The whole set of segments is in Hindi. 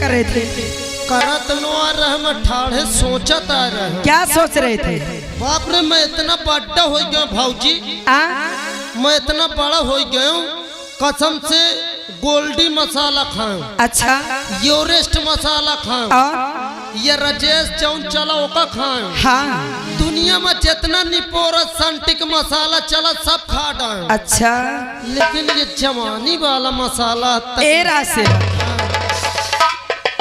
कर रहे थे? करत नो आ रहे मैं ठाढ़े सोचत आ रहे। क्या सोच रहे थे? बाप रे मैं इतना बड़ा हो गया भाऊजी, मैं इतना बड़ा हो गया हूँ कसम से गोल्डी मसाला खाऊं, अच्छा एवरेस्ट मसाला खाऊं, और ये राजेश चौन चला ओका खाऊं। हाँ दुनिया में जितना निपोरस संटिक मसाला चला सब खा डाऊं। अच्छा लेकिन ये जवानी वाला मसाला तेरा से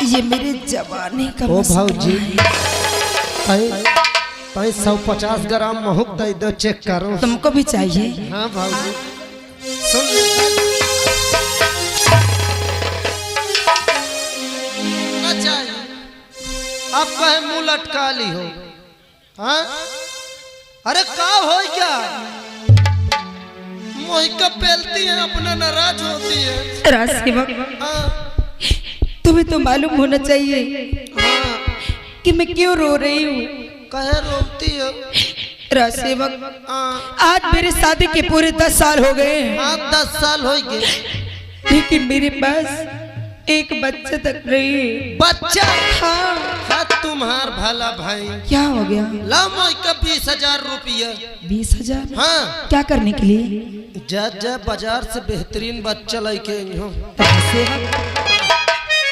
ये मेरे जवानी का ओ मसाला भाऊजी है। 150 ग्राम महूक दे दो, चेक करो। तुमको भी चाहिए? हाँ भाऊजी सुन ले। ना चाहिए अब कहे मुंह लटका ली हो। हाँ अरे का हो क्या मोही का पेलती है अपना नाराज होती है। राजसेवक हाँ तुम्हें तो मालूम होना चाहिए हाँ कि मैं क्यों रो रही हूँ। कहे रोती हो। राजसेवक हाँ आज मेरे शादी के पूरे 10 साल हो गए हैं, हाँ 10 साल हो गए, लेकिन मेरे पास एक बच्चा तक नहीं है। बच्चा? हाँ हाँ तुम्हार भला भाई। क्या हो गया? ला मोई का 20,000 रुपया। 20,000? हाँ क्या करने के लिए? जा बाजार से बेहतरीन बच्चा लेके आई हूँ।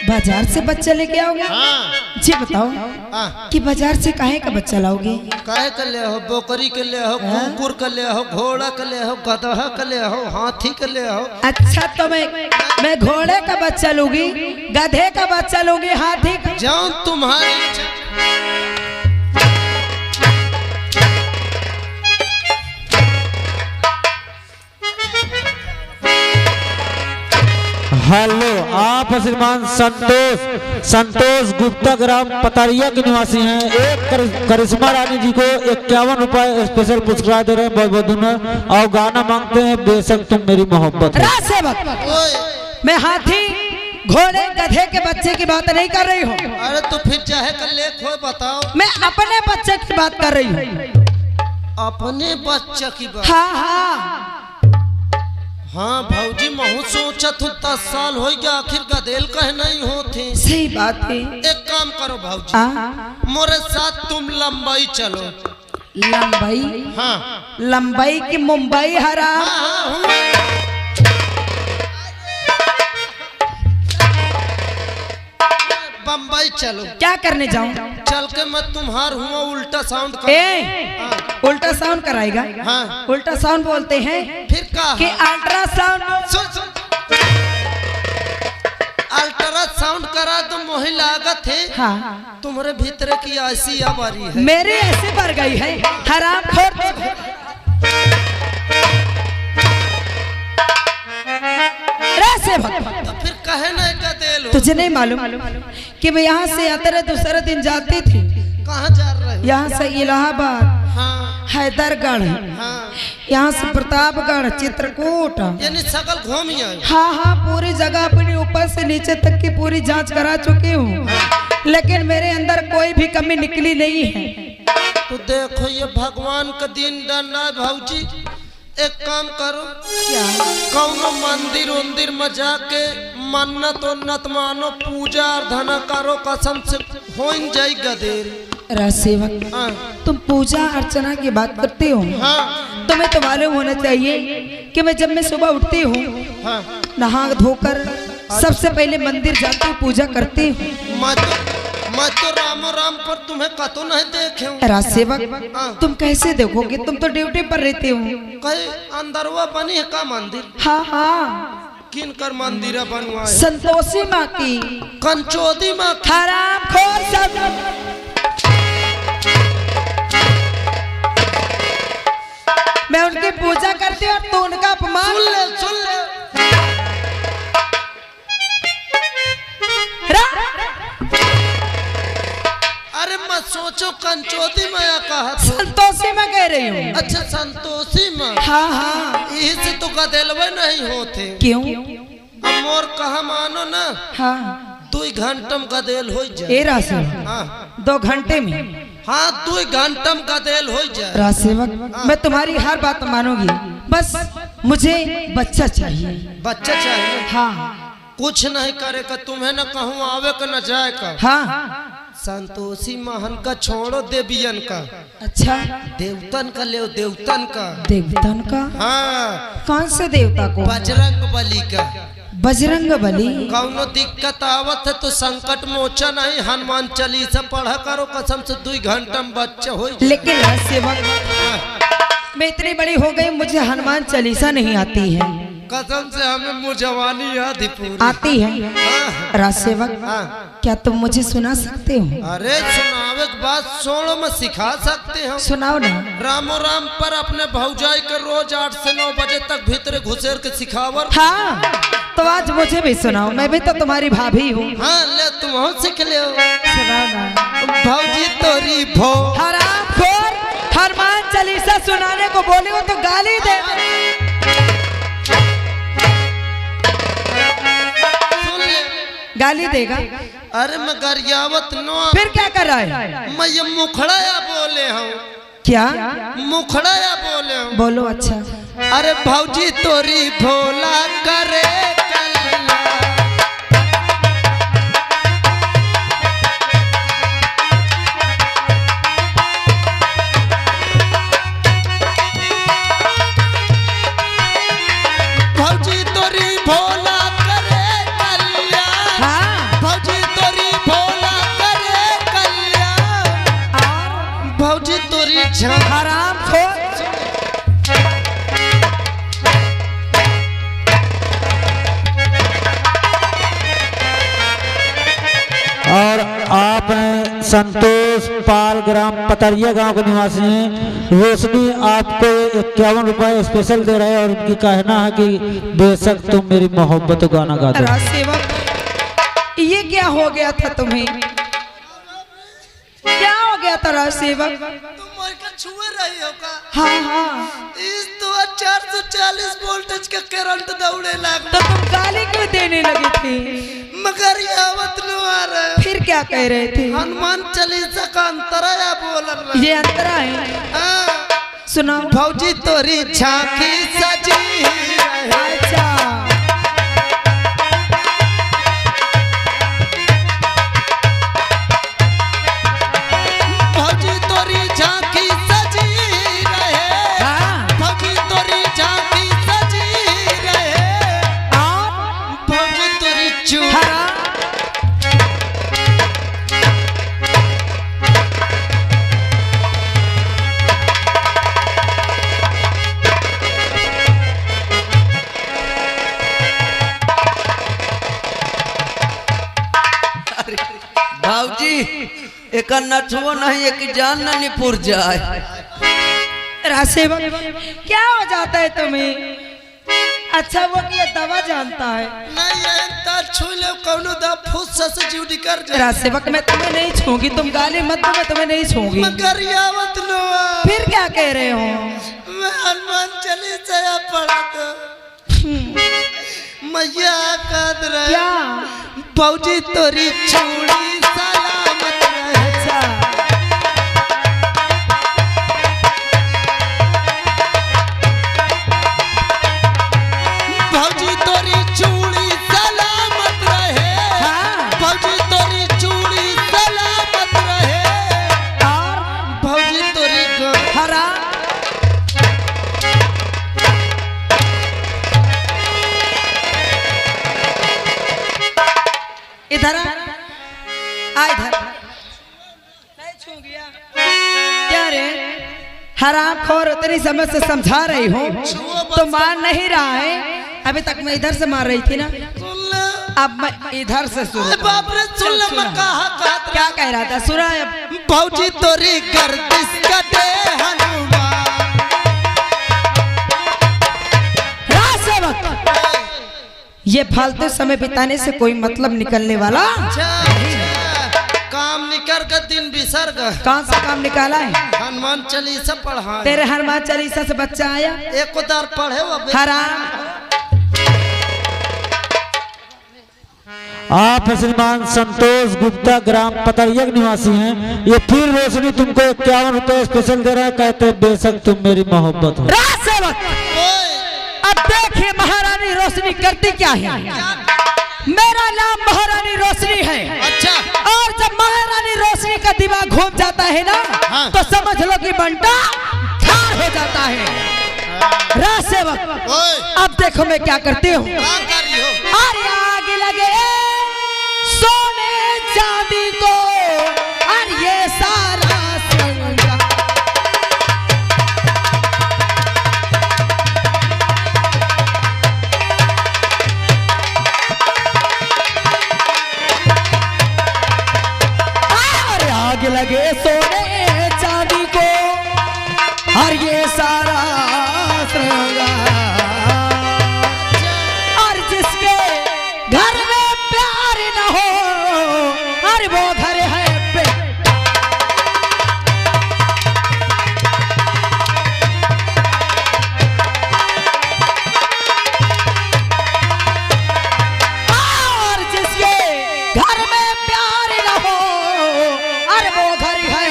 बाजार से बच्चा लेके आओगे? हाँ जी बताओ हाँ कि बाजार से काहे का बच्चा लाओगे? काहे के ले हो? बकरी के ले हो, कुकुर के ले हो, घोड़ा के ले हो, गधा के ले हो, हाथी के ले हो। अच्छा तो मैं घोड़े का बच्चा लूंगी, गधे का बच्चा लूंगी, हाथी का। जाओ तुम्हारी हेलो, आप श्रीमान संतोष गुप्ता ग्राम पतारिया के निवासी हैं। एक करिश्मा रानी जी को 51 रुपए स्पेशल पुरस्कार दे रहे हैं, बहुत बहुत धन्यवाद। और गाना मांगते हैं बेशक तुम मेरी मोहब्बत है। राजसेवक मैं हाथी घोड़े गधे के बच्चे की बात नहीं कर रही हूँ। अरे तो फिर चाहे कर ले खोए बताओ। मैं अपने बच्चे की बात कर रही हूँ। अपने बच्चा की बात? हाँ हाँ हाँ भाऊजी महू सोचत हूँ 10 साल हो गया आखिर गदेल कहे नहीं होती। सही बात है। एक काम करो भाऊजी, मोरे साथ तुम लंबाई चलो। लंबाई? हाँ लंबाई की मुंबई हराम। बम्बई चलो। क्या करने जाऊं? चल के मैं तुम्हार हुआ उल्टा साउंड कर। उल्टा साउंड कराएगा? हाँ उल्टा साउंड बोलते हैं फिर का कि अल्ट्रासाउंड। सुन अल्ट्रासाउंड करा तो मोही लागत है। हाँ तुम्हारे भीतर की ऐसी आवारी है। मेरे ऐसे बढ़ गई है हराम खोर। तो फिर कहे नहीं का दिल हो। तुझे नहीं मालूम कि मैं यहाँ से आते रहे दूसरे दिन जाती थी? कहाँ जा रहे हो? यहाँ से इलाहाबाद, हाँ हैदरगढ़, हाँ यहाँ से प्रतापगढ़, चित्रकूट, यानी सकल घूम ही आई। हाँ हाँ पूरी जगह अपने ऊपर से नीचे तक की पूरी जांच करा चुकी हूँ, लेकिन मेरे अंदर कोई भी कमी निकली नहीं है। तो देखो ये भगवान का दिन डरना है भाऊजी। एक काम करो, क्या? कौनो मंदिर उंदिर में जाके मन्नत उन्नत मानो, पूजा अर्धना करो, कसम से हो जाई गदेर। राजसेवक हाँ तुम पूजा अर्चना की बात करते हो? हाँ तुम्हें तो मालूम होना चाहिए कि मैं जब मैं सुबह उठती हूँ, हाँ नहा धोकर सबसे पहले मंदिर जाती हूँ, पूजा करती हूँ। मैं तो रामो राम पर तुम्हें कतो नहीं देखे हूँ। राजसेवक तुम कैसे देखोगे? तुम तो ड्यूटी पर रहते हो। कहीं अंदरवा बनी है का मंदिर? हाँ हाँ किन कर मंदिर बनवाए? संतोषी माँ की। कंचोदी माँ की। हराम खोर सब। मैं उनकी पूजा करती हूँ और तू उनका अपमान। सुन ले अरे मत सोचो कंचोदी माया कहा। संतोषी में कह रही हूँ। अच्छा संतोषी माँ। हाँ हाँ यही से तो गदेलवे नहीं होते। क्यों? अब मोर कहा मानो ना, हाँ 2 घंटा में गदेल हो जाए। ए राशि हाँ 2 घंटे में? हाँ 2 घंटा में गदेल हो जाए। राजसेवक मैं तुम्हारी हर बात मानूंगी, बस मुझे बच्चा चाहिए। बच्चा चाहिए? हाँ कुछ नहीं करे का, तुम्हें न कहूँ आवे का न जाए का। हाँ संतोषी महन का छोड़ो देवियन का, अच्छा देवतन का ले देवतन का। देवतन का? हाँ कौन से देवता को? बजरंग बली का। बजरंग बली? कौनो दिक्कत आवत है तो संकट मोचन है, हनुमान चालीसा पढ़ा करो, कसम से 2 घंटा में बच्चा हो। लेकिन सेवक मैं इतनी बड़ी हो गई, मुझे हनुमान चालीसा नहीं आती है। कसम से हमें मुझवानी याद ही पूरी आती है। हाँ। राज सेवक क्या तुम मुझे सुना सकते हो? अरे सुनावे के बाद सोड़ो में सिखा सकते हो। सुनाओ ना। रामो राम पर अपने भौजाई के रोज 8 से 9 बजे तक भीतर घुसेर के सिखावर। हाँ तो आज मुझे भी सुनाओ, मैं भी तो तुम्हारी भाभी हूँ। हाँ ले तुम हो सीख ले। सुनाओ ना। भौजी तोरी भो हरामखोर, हनुमान चालीसा सुनाने को बोले हो तो गाली दे। गाली देगा? अरे मैं गरियावत नो। फिर क्या कर रहा है? मैं ये मुखड़ा या बोले हूँ। क्या मुखड़ा या बोले हूँ? बोलो। अच्छा अरे भौजी तोरी भोला करे कल्ला। भौजी तोरी भोला करे कल्ला। हाँ भौजी तोरी भोला करे कल्ला। भौजी तोरी हरामखोर। और आप हैं संतोष पाल, ग्राम पतरिया गांव के निवासी हैं। रोशनी आपको 51 रुपए स्पेशल दे रहे हैं और उनकी कहना है कि बेशक तुम मेरी मोहब्बत गाना गा दो। राज सेवक ये क्या हो गया था तुम्हें? क्या हो गया था राज सेवक? तुम छुए रही हो का? हाँ हाँ। इस तो 440 वोल्टेज का करंट दौड़े लग। तो तुम गाली क्यों देने लगे थे? मगर ये आवत न आ रहा। फिर क्या कह रहे थे? हनुमान चालीसा का अंतरा या बोल रहा। ये अंतरा है। हाँ। सुनाओ। भौजी तोरी झांकी सजी रहे। अच्छा भौजी तोरी झांकी सजी रहे। हाँ। भौजी तोरी झांकी सजी रहे। भौजी तोरी चू। भाऊजी एक नचवो नहीं, एक जान न निपुर जाए। रासेवक क्या हो जाता है तुम्हें? अच्छा वो कि ये दवा जानता है। नहीं ये तार छू ले कौनो दा फुस से जीवनी कर जा। रासेवक मैं तुम्हें नहीं छूंगी, तुम गाली मत दो, मैं तुम्हें नहीं छूंगी। मगर यावत नो। फिर क्या कह रहे हो? मैं हनुमान चालीसा पढ़ा तो मैया काद रहे। क्या? भौजी तोरी चूड़ी सलामत रहे। अच्छा भौजी तोरी चूड़ी सलामत रहे। हाँ। भौजी तोरी चूड़ी सलामत रहे। और भौजी तोरी हरा इधर आ इधर। नहीं छूंगी। क्या रे हरामखोर, उतनी समय से समझा रही हूँ तो मान नहीं रहा है। अभी तक मैं इधर से मार रही थी ना, सुन ले। अब मैं इधर से सुन। अरे बाप रे सुन ले मैं कहा क्या कह रहा था? सुना अब। भौजी तोरी गर्दिश कटे हनुमान। रासेवक ये फालतू समय बिताने से कोई मतलब निकलने वाला? अच्छा, काम निकर के दिन बिसर गए। कौन सा काम निकाला है? हनुमान चालीसा पढ़ा। तेरे हनुमान चालीसा से बच्चा आया? एक उदार पढ़े वो हराम। आप श्रीमान संतोष गुप्ता, ग्राम पतरिया के निवासी हैं। ये फिर रोशनी तुमको 51 रुपए स्पेशल दे रहा है, कहते हैं बेशक तुम मेरी मोहब्बत हो। रासेवक अब देखिए महारानी रोशनी करती क्या है। मेरा नाम महारानी रोशनी है। अच्छा और जब महारानी रोशनी का दिमाग घूम जाता है ना, हाँ। तो समझ लो कि बंटा ठार हो जाता है। राज सेवक, ओए अब देखो मैं क्या करती हूँ। क्या कर रही हो? अरे आगे लगे सोने चांदी को, और ये सारा श्रृंगार। अरे आगे लगे सोने चांदी को, और ये सारा श्रृंगार। और जिसके घर में प्यार न हो, और वो घर है और जिसके घर में प्यार न हो, और वो घर है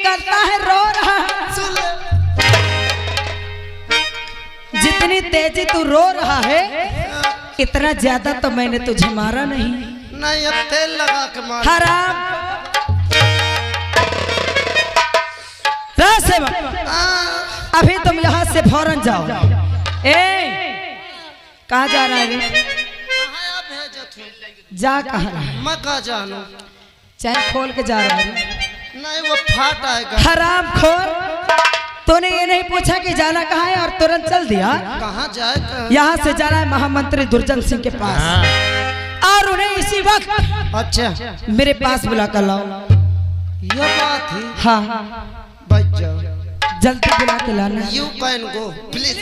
करता है, रो रहा है। जितनी तेजी तू रो रहा है, इतना ज्यादा तो मैंने तुझे मारा नहीं। नहीं, अब तेल लगा के मार। हराम रासेवक, अभी तुम यहाँ से फौरन जाओ। कहाँ जा रहा है? जा कहाँ रहा है? मैं कहाँ जानू? चैन खोल के जा रहा है। नहीं, वो फाट आएगा। हराम खोर, तूने ये नहीं पूछा कि जाना कहाँ है और तुरंत चल दिया। कहाँ जाए? यहाँ से जाना है महामंत्री दुर्जन सिंह के पास, और उन्हें इसी वक्त अच्छा मेरे पास बुला कर लाओ। ये बात है। हाँ, बच जाओ, जल्दी बुला के लाना। You can go please.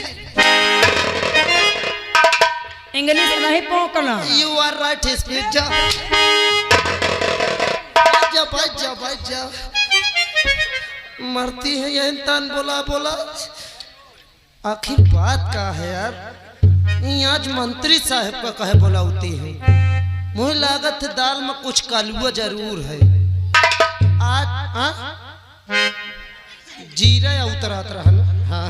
English नहीं पोकना। You are right speech. जा बच जा बच जा। मरती है ये इंसान। बोला बोला, आखिर बात का है यार? आज मंत्री साहब का कहे बोलाती है। मुझे लागत है दाल में कुछ कालुआ जरूर है आज। जीरा या उतरात रहा ना? हाँ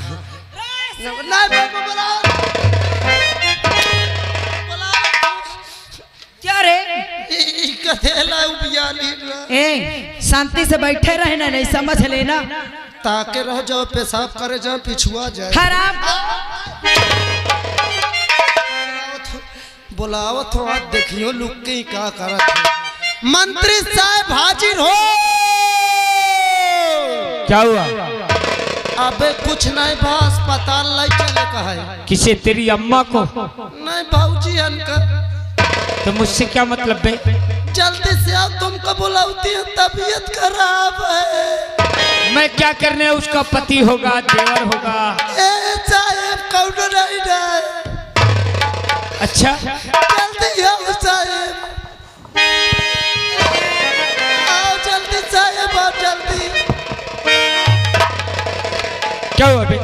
क्या रे? शांति से बैठे रहना, नहीं समझ लेना। ताके रह जाओ, पेशाब करे जाओ, पिछुआ जाए। खराब बुलावत हो, आज देखियो लुक के का करत है। मंत्री साहब हाजिर हो। क्या हुआ? अबे कुछ नहीं बा, अस्पताल लाई चले कहा है। किसे? तेरी अम्मा को? नहीं भाऊजी अनका। तो मुझसे क्या मतलब बे? जल्दी से आओ, तुमको बुलाती है, तबीयत खराब है। मैं क्या करने? उसका पति होगा, देवर होगा। साहब कौन नहीं है? अच्छा, जल्दी आओ साहब, आओ जल्दी साहब, आओ जल्दी। क्या हुआ बे?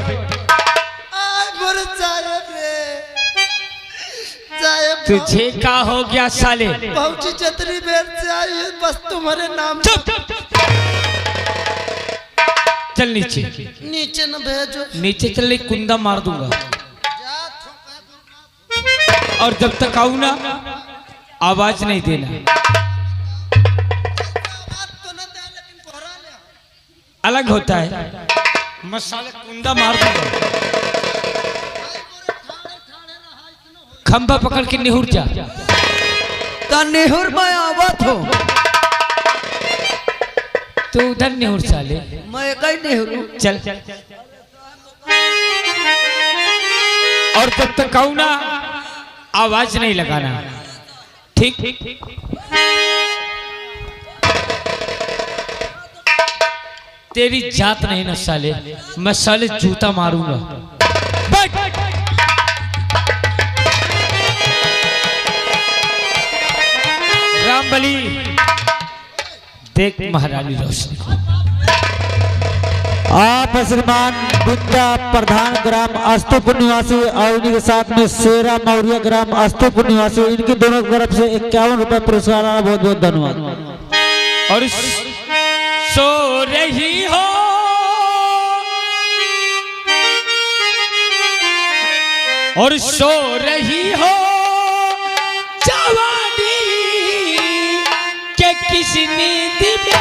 मोरे साहब रे, साहब तुझे क्या हो गया साले? भाऊजी जतरी बेर से आई है, बस तुम्हारे नाम। चुप! चल नीचे। नीचे न भेजो। नीचे चल, कुंदा मार दूंगा। और जब तक आऊं ना, आवाज नहीं देना। अलग होता है। मसाले कुंदा मार दूंगा। खंभा पकड़ के निहुर जा। तो निहुर में आवत हो। तू उधर निहुर साले। मैं कहीं निहुरू। चल। और जब तक आऊं ना, आवाज नहीं लगाना, ठीक? तेरी जात नहीं ना साले, मैं साले जूता मारूंगा। बैठ। रामबली, देख महारानी रोशनी को। आप श्रीमान बुद्धा प्रधान ग्राम अस्तुपुर निवासी और इनके साथ में शेरा मौर्य ग्राम अस्तुपुर निवासी, इनकी दोनों तरफ से 51 रुपए पुरस्कार आना, बहुत बहुत धन्यवाद। और सो रही हो और सो रही हो जवानी के किस नींद में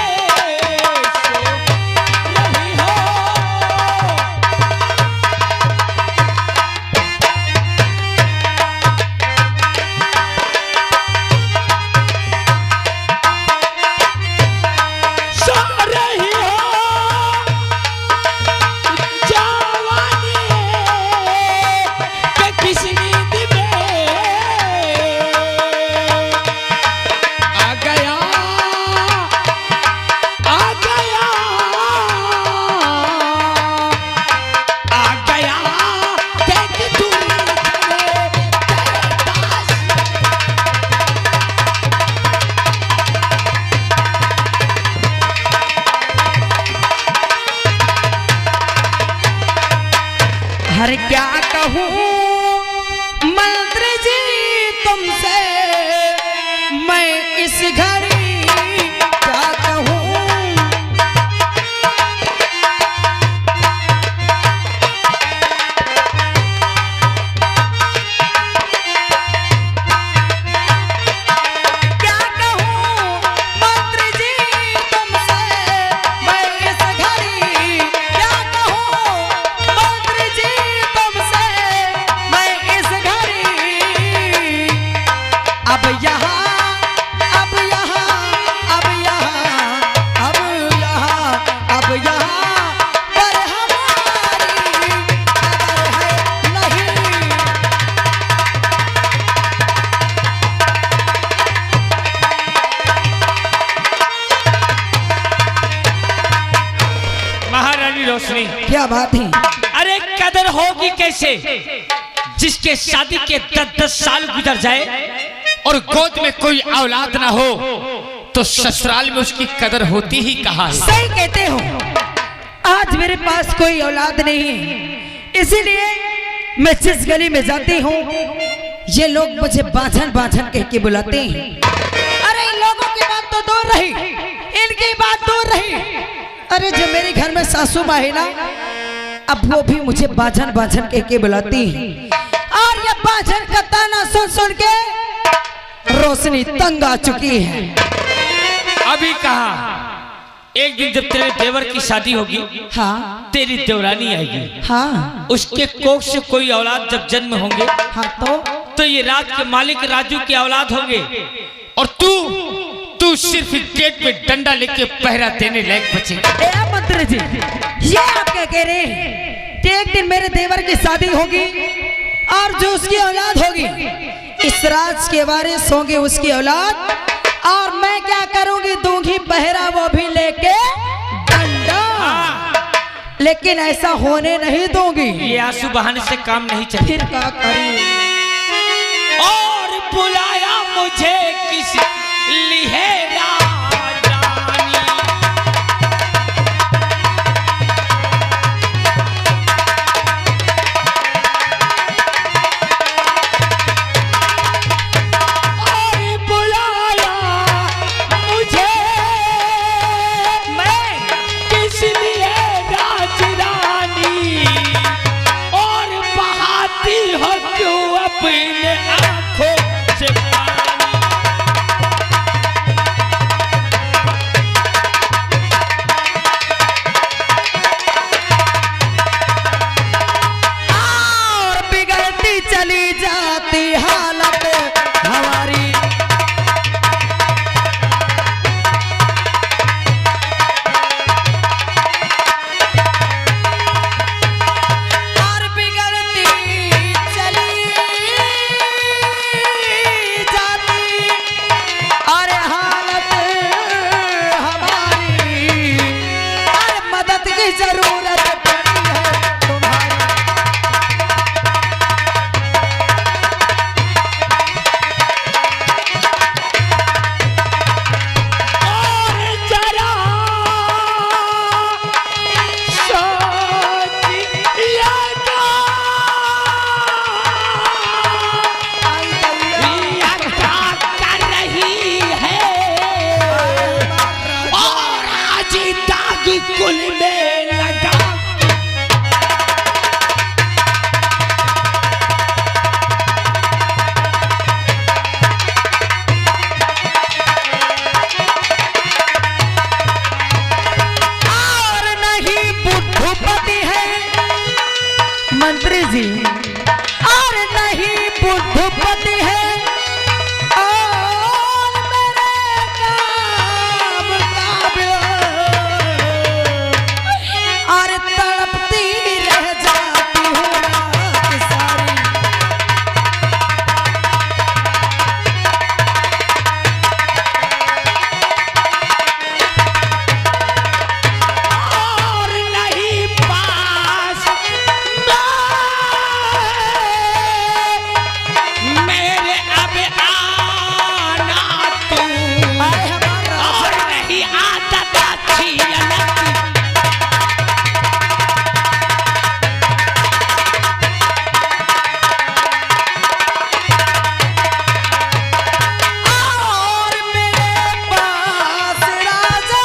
हर क्या कहूँ मंत्री जी तुमसे, मैं इस घड़ी क्या कहूँ। क्या कहूँ मंत्री जी तुमसे, मैं इस घड़ी क्या कहूँ मंत्री जी तुमसे, मैं इस घड़ी। अब यहाँ अब यहाँ अब यहाँ अब यहाँ अब यहाँ पर हमारी कदर है नहीं। महारानी रोशनी, क्या बात है। अरे कदर होगी कैसे जिसके शादी के 10-10 साल गुजर जाए और गोद में कोई औलाद ना हो, तो ससुराल में उसकी कदर होती ही कहाँ है। सही कहते हो। आज मेरे पास कोई औलाद नहीं है, इसीलिए मैं जिस गली में जाती हूँ ये लोग मुझे बाझन बाझन कह के बुलाते हैं। अरे इन लोगों की बात तो दूर रही, इनकी बात दूर रही। अरे जो मेरे घर में सासू माँ है ना, अब वो भी मुझे बाझन बाझन कह के बुलाती है। और ये बाझन का ताना सुन सुन के रोशनी तंग आ चुकी है। अभी कहा एक दिन जब तेरे देवर की शादी होगी, हाँ तेरी देवरानी आएगी, हाँ उसके कोख से कोई औलाद जब जन्म होंगे, हाँ तो ये राज के मालिक राजू की औलाद होंगे, और तू सिर्फ गेट पे डंडा लेके पहरा देने लायक बचेगा। ए मंत्री जी, ये आप क्या कह रहे हैं कि एक दिन मेरे देवर की शादी होगी और जो उसकी औलाद होगी, इस राज के वारिस होंगे उसकी औलाद, और मैं क्या करूंगी, दूंगी पहरा वो भी लेके डंडा। लेकिन ऐसा होने नहीं दूंगी। ये आंसू बहाने से काम नहीं चलेगा। फिर क्या करूं? और बुलाया मुझे किस लिए राजानी, और बुलाया मुझे मैं किस लिए राजरानी, और बहाती हो क्यों अपने आंखों से पानी। और बिगड़ती चली जाती हालत हमारी। और बिगड़ती चली जाती और हालत हमारी। और मदद की जरूरत पड़ी है तुम्हारी। और जरा सो आग कुल में लगा। और नहीं बुद्धपति है मंत्री जी, और नहीं बुद्धपति है, और मेरे काम काबिल, और तड़पती रह जाती हूँ रात सारी। और नहीं पास मेरे अब आना तू, आए हमारा और नहीं आदत अच्छी लगती। और मेरे पास राजा,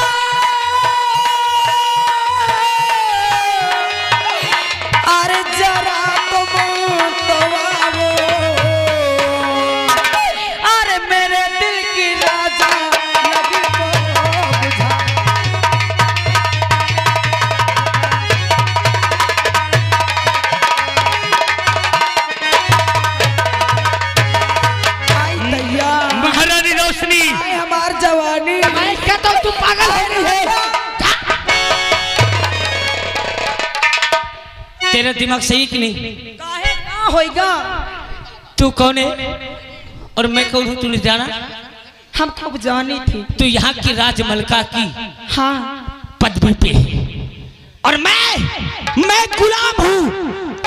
अरे जरा तुम तो आओ, अरे मेरे दिल की राजा लगी को बुझा। आई दैया, महारानी रोशनी, आई हमार जवानी। मैं कहता हूँ तू पागल है नहीं है? तेरा दिमाग सही कि नहीं? काहे ना होएगा? तू कौन है और मैं कौन हूँ तूने जाना? हम खूब जानी थी। तू यहाँ की राजमलका की हाँ, पदवी पे है और मैं गुलाम हूँ।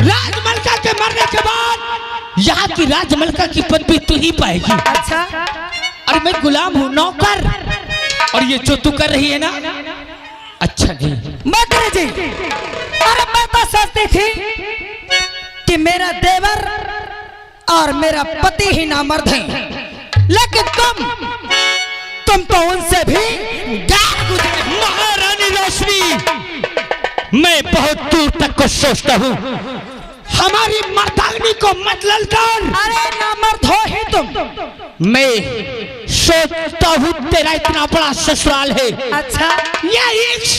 राजमलका के मरने के बाद यहाँ की राजमलका की पदवी तू ही पाएगी। अच्छा, और मैं गुलाम हूँ, नौकर। और ये जो तू कर रही है ना, अच्छा नहीं। मंत्री जी, अरे मैं तो सोचती थी कि मेरा देवर और मेरा पति ही नामर्द हैं, लेकिन तुम तो उनसे भी गार गुजरे। महारानी रोशनी, मैं बहुत दूर तक को सोचता हूँ। हमारी मर्दांगनी को मत ललकार। अरे नामर्द हो ही तुम। मैं सोचता हूँ तेरा इतना बड़ा ससुराल है। अच्छा, ये इश्क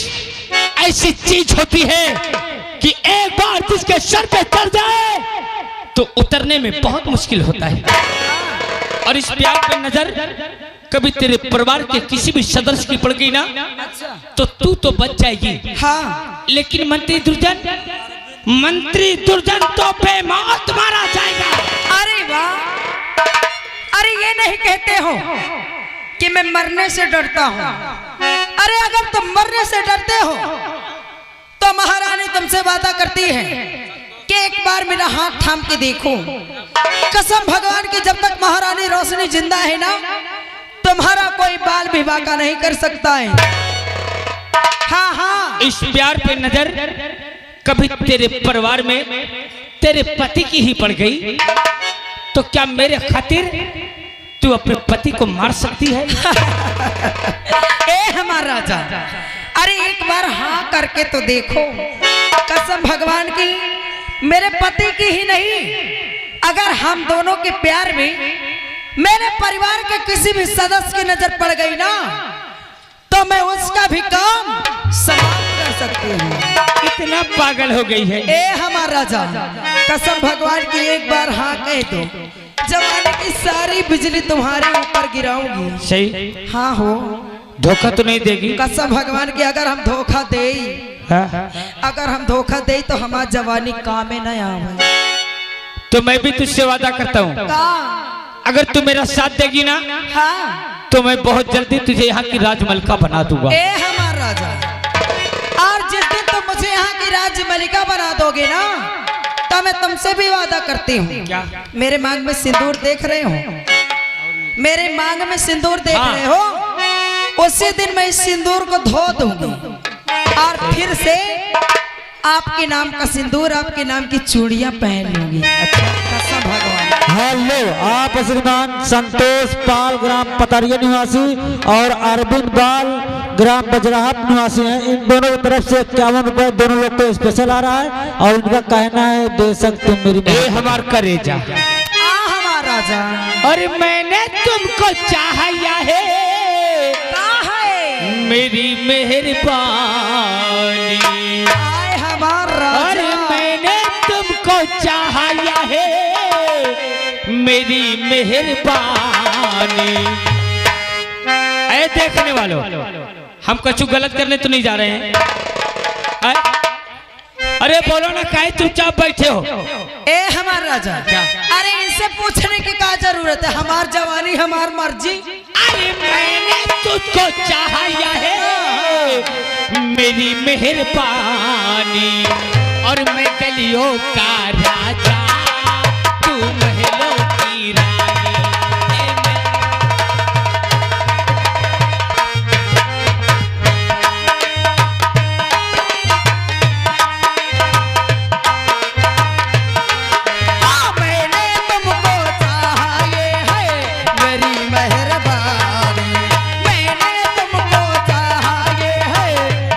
ऐसी चीज होती है कि एक बार जिसके सर पे चढ़ जाए तो उतरने में बहुत मुश्किल होता है। और इस प्यार पे नजर कभी तेरे परिवार के किसी भी सदस्य की पड़ गई ना, तो तू तो बच जाएगी। हाँ, लेकिन मंत्री दुर्जन तो बेमौत मारा जाएगा। अरे वाह, अरे ये नहीं कहते हो कि मैं मरने से डरता हूँ। अरे अगर तुम मरने से डरते हो तो महारानी तुमसे वादा करती है कि एक बार मेरा हाथ थाम के देखो। कसम भगवान की, जब तक महारानी रोशनी जिंदा है ना, तुम्हारा कोई बाल विवाह का नहीं कर सकता है। हाँ हाँ, इस प्यार पे नजर कभी तेरे परिवार में तेरे पति की ही पड़ गई तो क्या मेरे खातिर तू अपने पति को मार सकती है? ए हमारा राजा, अरे एक बार हाँ करके तो देखो। कसम भगवान की, मेरे पति की ही नहीं, अगर हम दोनों के प्यार में मेरे परिवार के किसी भी सदस्य की नजर पड़ गई ना, तो मैं उसका भी काम समाप्त कर सकती हूँ। इतना पागल हो गई है। ए हमारा राजा, कसम भगवान की, एक बार हाँ कह दो, जमाने की सारी बिजली तुम्हारे ऊपर गिराऊंगी। सही? हाँ हो, धोखा तो नहीं देगी? कसम भगवान की, अगर हम धोखा दे, अगर हम धोखा दे तो हमारी जवानी काम में नहीं आवे। तो मैं भी तुझसे वादा करता हूँ, अगर तू मेरा साथ देगी ना, हाँ, तो मैं बहुत जल्दी तुझे यहाँ की राजमलका बना दूंगा। ए हमारा राजा, और जिस दिन तुम मुझे यहाँ की राजमलिका बना दोगे ना, तो मैं तुमसे भी वादा करती हूँ। क्या? मेरे मांग में सिंदूर देख रहे हो? मेरे मांग में सिंदूर देख रहे हो? उसी दिन मैं इस सिंदूर को धो दूंगी और फिर से आपके नाम का सिंदूर, आपके नाम की चूड़ियां पहन लूंगी। अच्छा, कसम भगवान हेलो, आप श्रीमान संतोष पाल ग्राम पतरिया निवासी और अरविंद बाल ग्राम बजराहट निवासी हैं। इन दोनों की तरफ से 51 रुपए दोनों लोग को स्पेशल आ रहा है और उनका कहना है बेशक तुम मेरी ए हमार करेजा, हमारा राजा। और मैंने तुमको चाहा है मेरी मेहरबानी, आए हमारा और राजा। मैंने तुमको चाहा है मेरी मेहरबानी। ऐ देखने वालों, हम कुछ गलत करने तो नहीं जा रहे हैं। अरे बोलो ना, काहे चुपचाप बैठे हो? ए हमार राजा, क्या? अरे इनसे पूछने की क्या जरूरत है? हमार जवानी हमार मर्जी। अरे मैंने तुझको चाहा है मेरी मेहरबानी, और मैं गलियों का राजा, तू महलों की रानी। मैंने तुमको चाहा ये है मेरी मेहरबानी, मैंने तुमको चाहा ये है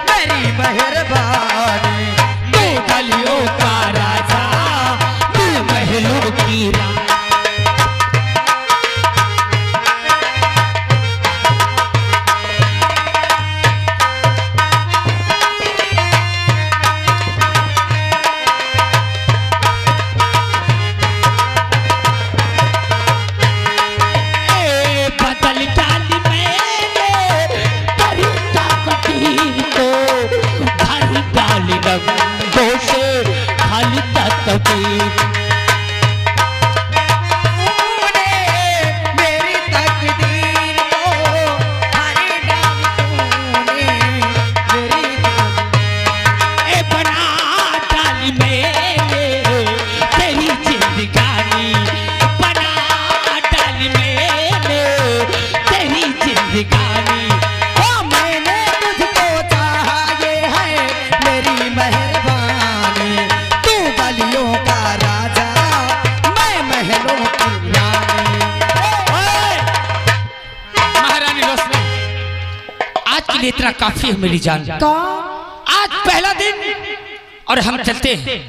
मेरी मेहरबानी। तू गलियों का राजा, तू महलों की रानी। बदल डाली मैंने तेरी ताकतीर को, भर डाली रंगों से खाली तकदीर। तूने मेरी तकदीर को हरी डाली, तूने मेरी ए बना डाली मैंने तेरी जिंदगानी, बना डाली मैंने तेरी जिंदगानी। ओ मैंने तुझको चाहा ये है मेरी मेहरबानी, तू गलियों का राजा, मैं महलों की रानी। ओए! महारानी रोशनी, आज के लिए इतना काफी है मेरी जान। आज पहला दिन और हम चलते हैं,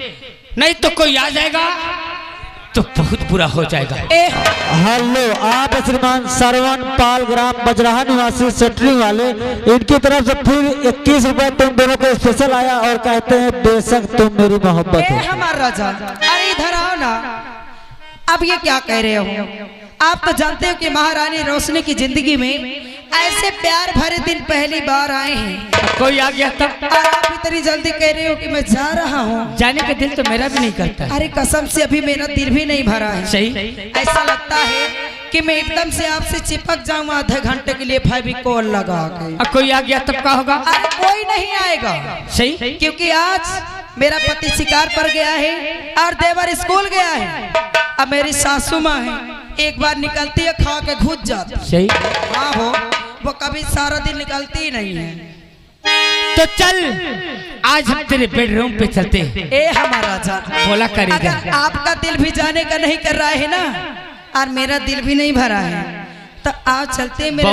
नहीं तो कोई आ जाएगा तो बहुत बुरा हो जाएगा। हेलो, आप श्रीमान श्रवण पाल ग्राम बजराहा निवासी सेटरिंग वाले, इनकी तरफ से फिर 21 रुपए तुम दोनों को स्पेशल आया और कहते हैं बेशक तुम मेरी मोहब्बत हो। हमारा राजा, अरे इधर आओ ना। अब ये क्या कह रहे हो? आप तो जानते हो कि महारानी रोशनी की जिंदगी में ऐसे प्यार भरे दिन पहली बार आए हैं, कोई आ गया तब? और आप इतनी जल्दी कह रहे हो कि मैं जा रहा हूँ। जाने का दिल तो मेरा भी नहीं करता। अरे कसम से अभी मेरा दिल भी नहीं भरा है। सही? ऐसा लगता है कि मैं एकदम से आपसे चिपक जाऊं आधे घंटे के लिए फेविकोल लगा के। अब कोई आ गया तब क्या होगा? अरे कोई नहीं आएगा। सही? क्योंकि आज मेरा पति शिकार पर गया है और देवर स्कूल गया है। अब मेरी सासू माँ है, एक बार निकलती है खा के घुस जाती। सही? हाँ हो, वो कभी सारा दिन निकलती ही नहीं है। तो चल, आज हम तेरे बेडरूम पे चलते हैं। ए हमारा राजा, बोला करेगा। अगर आपका दिल भी जाने का नहीं कर रहा है ना, और मेरा दिल भी नहीं भरा है, तो आज चलते हैं मेरे